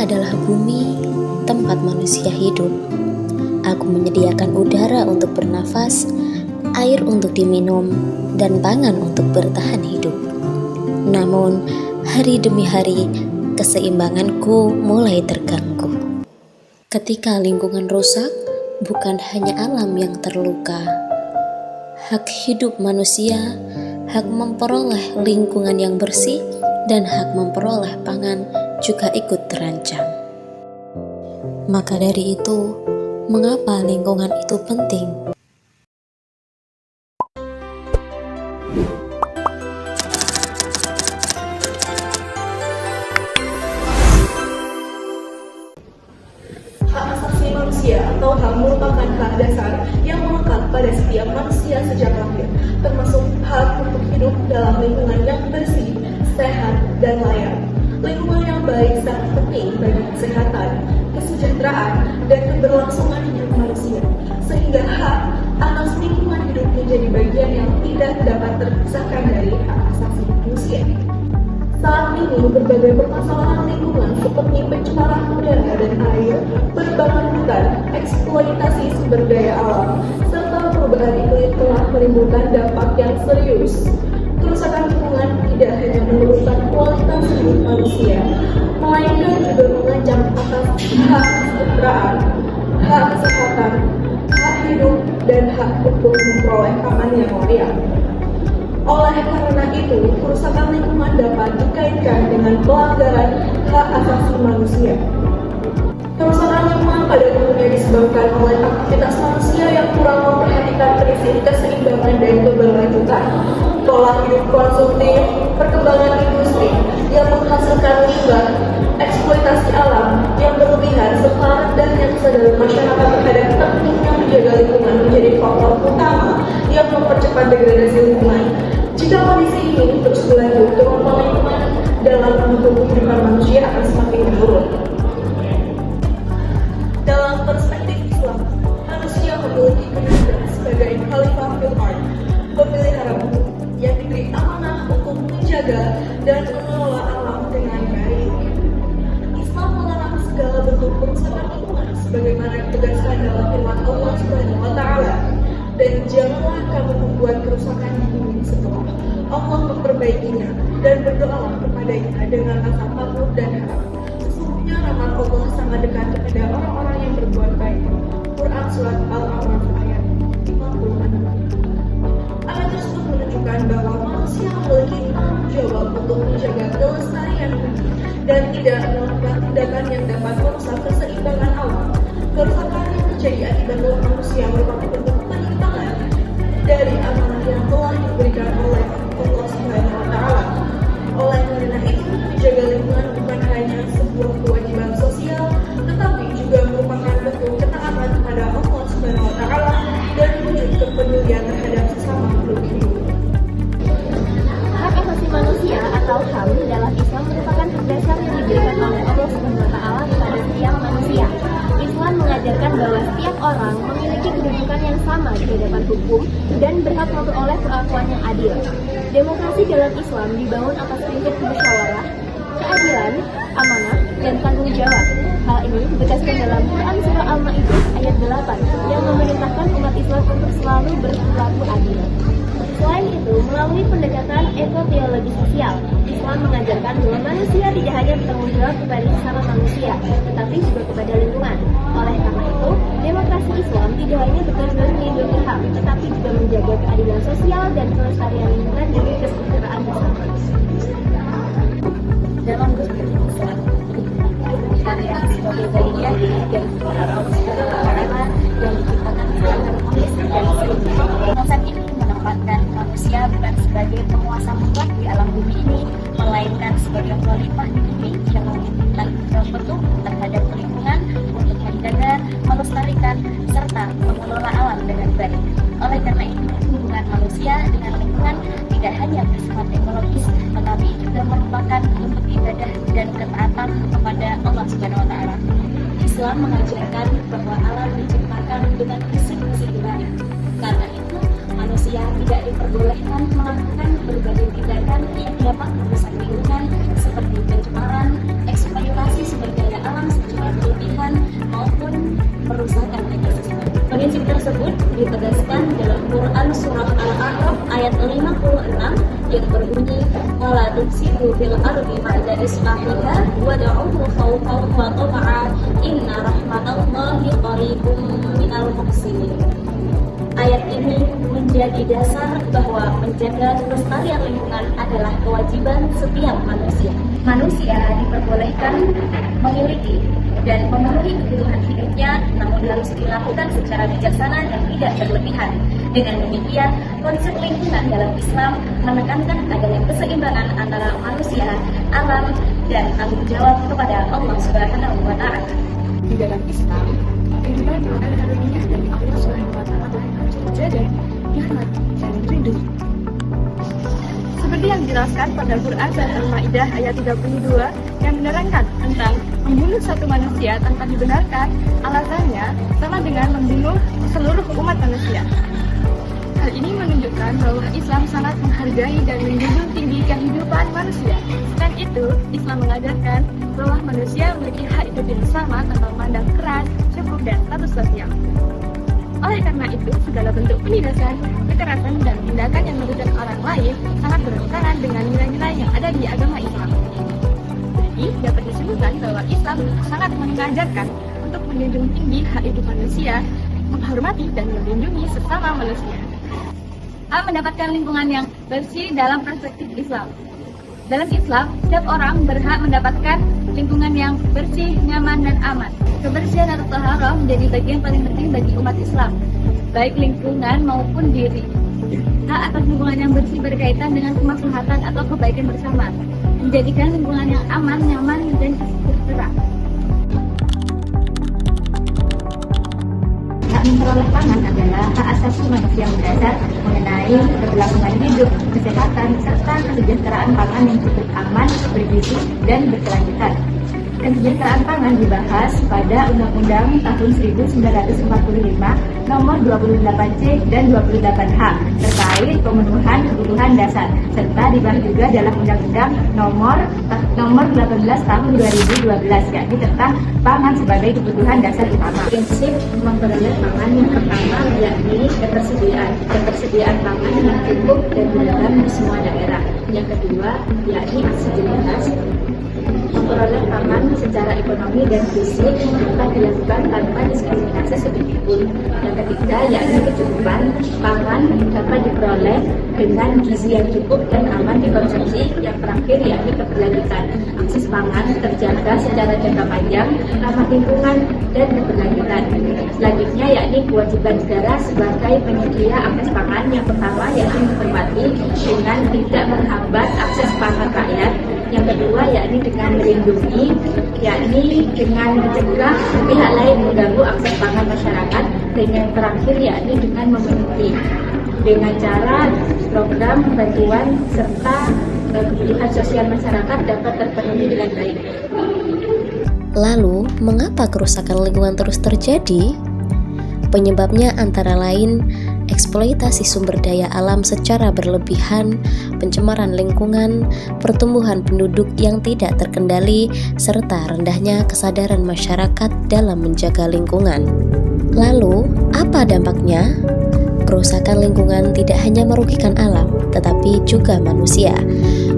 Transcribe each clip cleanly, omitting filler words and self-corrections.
adalah bumi, tempat manusia hidup. Aku menyediakan udara untuk bernafas, air untuk diminum, dan pangan untuk bertahan hidup. Namun, hari demi hari, keseimbanganku mulai terganggu. Ketika lingkungan rusak, bukan hanya alam yang terluka. Hak hidup manusia, hak memperoleh lingkungan yang bersih, dan hak memperoleh pangan juga ikut terancam. Maka dari itu, mengapa lingkungan itu penting? Hak asasi manusia atau HAM merupakan hak dasar yang melekat pada setiap manusia sejak lahir, termasuk hak untuk hidup dalam lingkungan yang bersih, sehat, dan layak. Lingkungan yang baik sangat penting bagi kesehatan, kesejahteraan, dan keberlangsungan hidup manusia, sehingga hak atas lingkungan hidup menjadi bagian yang tidak dapat terpisahkan dari hak asasi manusia. Saat ini, berbagai permasalahan lingkungan seperti pencemaran udara dan air, penebangan hutan, eksploitasi sumber daya alam, serta perubahan iklim telah menimbulkan dampak yang serius. Kerusakan lingkungan tidak hanya menurunkan kualitas hidup manusia, melainkan juga mengancam atas hak kesejahteraan, hak kesehatan, hak hidup, dan hak untuk memperoleh pangan yang layak. Oleh karena itu, kerusakan lingkungan dapat dikaitkan dengan pelanggaran hak asasi manusia. Kerusakan lingkungan pada umumnya disebabkan oleh aktivitas manusia yang kurang memperhatikan prinsip keseimbangan dan keberlanjutan, pola hidup konsumtif, perkembangan industri yang menghasilkan limbah, eksploitasi alam yang berlebihan, serta rendahnya kesadaran masyarakat terhadap pentingnya menjaga lingkungan menjadi faktor utama yang mempercepat degradasi lingkungan. Jika kondisi ini terus berlanjut, kemampuan lingkungan dalam mendukung kehidupan manusia akan semakin menurun. Dalam perspektif Islam, manusia memiliki kedudukan sebagai khalifah fil ard, pemelihara bumi, yang diberi amanah untuk menjaga dan mengelola alam dengan baik. Islam melarang segala bentuk perusakan lingkungan sebagaimana ditegaskan dalam firman Allah Subhanahu wa taala. Dan janganlah kamu membuat kerusakan di bumi setelah Allah memperbaikinya, dan berdoalah kepadanya dengan rasa takut dan harap. Sesungguhnya rahmat Allah sangat dekat kepada orang-orang yang berbuat baik. Quran Surat Al-A'raf ayat 56. Ayat tersebut menunjukkan bahwa manusia memiliki tanggung jawab untuk menjaga kelestarian bumi dan tidak melakukan tindakan yang dapat merusak keseimbangan alam. Kerusakan yang terjadi akibat ulah manusia merupakan bentuk penyimpangan dari amanah yang telah diberikan oleh Allah Subhanahu wa taala. Oleh karena itu, menjaga lingkungan bukan hanya sebuah kewajiban sosial, tetapi juga merupakan bentuk ketaatan kepada Allah Subhanahu wa taala dan wujud kepedulian terhadap sesama makhluk hidup. Hak asasi manusia atau HAM dalam Islam merupakan hak dasar yang diberikan oleh Allah Subhanahu wa taala kepada setiap manusia. Islam mengajarkan bahwa setiap orang memiliki kedudukan yang sama di hadapan hukum dan berhak memperoleh perlakuan yang adil. Demokrasi dalam Islam dibangun atas prinsip musyawarah, keadilan, amanah, dan tanggung jawab. Hal ini ditegaskan dalam Quran Surah Al-Ma'idah ayat 8 yang memerintahkan umat Islam untuk selalu berperilaku adil. Selain itu, melalui pendekatan ekoteologi sosial, Islam mengajarkan bahwa manusia tidak hanya bertanggung jawab kepada sesama manusia, tetapi juga kepada lingkungan. Oleh karena itu, demokrasi Islam tidak hanya betul-betul melindungi HAM, tetapi juga menjaga keadilan sosial dan kelestarian lingkungan demi kesejahteraan bersama. Dalam berbagai Islam, syariat sebagai bagian dari Allah Subhanahu wa taala yang diciptakan secara harmonis dan seimbang. Konsep ini menempatkan manusia bukan sebagai penguasa mutlak di alam bumi ini, melainkan sebagai khalifah di bumi yang memiliki penuh terhadap lingkungan untuk menjaga, melestarikan, serta mengelola alam dengan baik. Oleh karena itu, hubungan manusia dengan lingkungan tidak hanya surat Al-A'raf ayat 56 yang berbunyi wala tufsidu fil ardi ba'da islahiha wad'uhu khawfan wa tama'an inna rahmatallahi qaribun minal muhsinin. Ayat ini menjadi dasar bahwa menjaga kelestarian lingkungan adalah kewajiban setiap manusia. Manusia diperbolehkan memiliki dan memenuhi kebutuhan hidupnya, namun harus dilakukan secara bijaksana dan tidak berlebihan. Dengan demikian, konsep lingkungan dalam Islam menekankan adanya keseimbangan antara manusia, alam, dan tanggung jawab kepada Allah Subhanahu wa Ta'ala. Di dalam Islam, kehidupan ada karunia dari Allah Subhanahu wa Ta'ala harus terjaga, nikmat, dan ridho. Seperti yang dijelaskan pada Quran dan Al-Maidah ayat 32 yang menerangkan tentang membunuh satu manusia tanpa dibenarkan, alasannya sama dengan membunuh seluruh umat manusia. Hal ini menunjukkan bahwa Islam sangat menghargai dan menjunjung tinggi kehidupan manusia. Selain itu, Islam mengajarkan bahwa manusia memiliki hak hidup yang sama tanpa memandang keras, suku, dan status sosial. Oleh karena itu, segala bentuk penindasan, kekerasan, dan tindakan yang merugikan orang lain sangat bertentangan dengan nilai-nilai yang ada di agama Islam. Jadi, dapat disimpulkan bahwa Islam sangat mengajarkan untuk menjunjung tinggi hak hidup manusia, menghormati dan melindungi sesama manusia. Mendapatkan lingkungan yang bersih dalam perspektif Islam. Dalam Islam, setiap orang berhak mendapatkan lingkungan yang bersih, nyaman, dan aman. Kebersihan atau taharah menjadi bagian paling penting bagi umat Islam, baik lingkungan maupun diri. Hak atas lingkungan yang bersih berkaitan dengan kemaslahatan atau kebaikan bersama, menjadikan lingkungan yang aman, nyaman, dan sejahtera. Hak memperoleh pangan adalah hak asasi manusia mendasar mengenai keberlangsungan hidup, kesehatan, serta kesejahteraan pangan yang cukup aman, bergizi, dan berkelanjutan. Kesejahteraan pangan dibahas pada Undang-Undang tahun 1945 nomor 28C dan 28H terkait pemenuhan kebutuhan dasar, serta dibahas juga dalam Undang-Undang nomor 18 tahun 2012 yakni tentang pangan sebagai kebutuhan dasar utama. Prinsip memperoleh pangan yang pertama yakni ketersediaan pangan yang cukup dan beragam di semua daerah. Yang kedua yakni aksesibilitas, memperoleh pangan secara ekonomi dan fisik dapat dilakukan tanpa diskriminasi sedikitpun. Yang ketiga yakni kecukupan pangan dapat diperoleh dengan gizi yang cukup dan aman dikonsumsi. Yang terakhir yakni keberlanjutan, akses pangan terjaga secara jangka panjang, ramah lingkungan, dan keberlanjutan. Selanjutnya yakni kewajiban negara sebagai penyedia akses pangan. Yang pertama yakni menghormati dengan tidak menghambat akses pangan rakyat. Yang kedua yakni dengan melindungi, yakni dengan mencegah pihak lain mengganggu akses pangan masyarakat. Dan yang terakhir yakni dengan memenuhi dengan cara program bantuan serta kebutuhan sosial masyarakat dapat terpenuhi dengan baik. Lalu, mengapa kerusakan lingkungan terus terjadi? Penyebabnya antara lain eksploitasi sumber daya alam secara berlebihan, pencemaran lingkungan, pertumbuhan penduduk yang tidak terkendali, serta rendahnya kesadaran masyarakat dalam menjaga lingkungan. Lalu, apa dampaknya? Kerusakan lingkungan tidak hanya merugikan alam, tetapi juga manusia.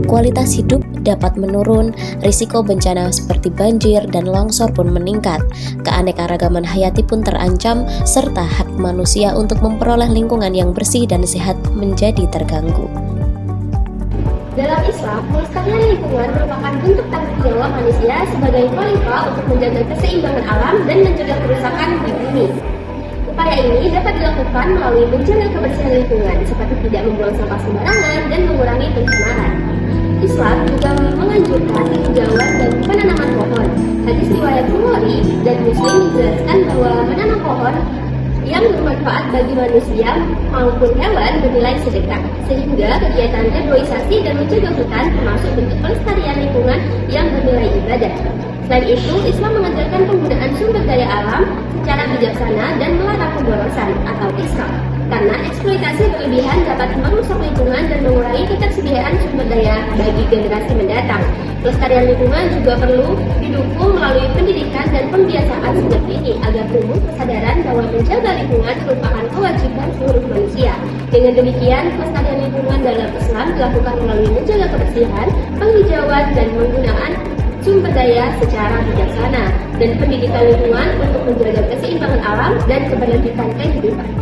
Kualitas hidup dapat menurun, risiko bencana seperti banjir dan longsor pun meningkat, keanekaragaman hayati pun terancam, serta hak manusia untuk memperoleh lingkungan yang bersih dan sehat menjadi terganggu. Dalam Islam, melestarikan lingkungan merupakan bentuk tanggung jawab manusia sebagai khalifah untuk menjaga keseimbangan alam dan mencegah kerusakan di bumi. Upaya ini dapat dilakukan melalui menjaga kebersihan lingkungan, seperti tidak membuang sampah sembarangan dan mengurangi pencemaran. Islam juga menganjurkan hijauan dan penanaman pohon. Hadis riwayat Bukhari dan Muslim menjelaskan bahwa menanam pohon yang bermanfaat bagi manusia maupun hewan bernilai sedekah, sehingga kegiatan reboisasi dan menjaga hutan termasuk bentuk pelestarian lingkungan yang bernilai ibadah. Selain itu, Islam mengajarkan penggunaan sumber daya alam secara bijaksana dan melarang pemborosan atau israf. Karena karena eksploitasi berlebihan dapat merusak lingkungan dan mengurangi ketersediaan sumber daya bagi generasi mendatang. Pelestarian lingkungan juga perlu didukung melalui pendidikan dan pembiasaan sejak dini agar tumbuh kesadaran bahwa menjaga lingkungan merupakan kewajiban seluruh manusia. Dengan demikian, pelestarian lingkungan dalam Islam dilakukan melalui menjaga kebersihan, penghijauan, dan penggunaan sumber daya secara bijaksana, dan pendidikan lingkungan untuk menjaga keseimbangan alam dan keberlanjutan kehidupan.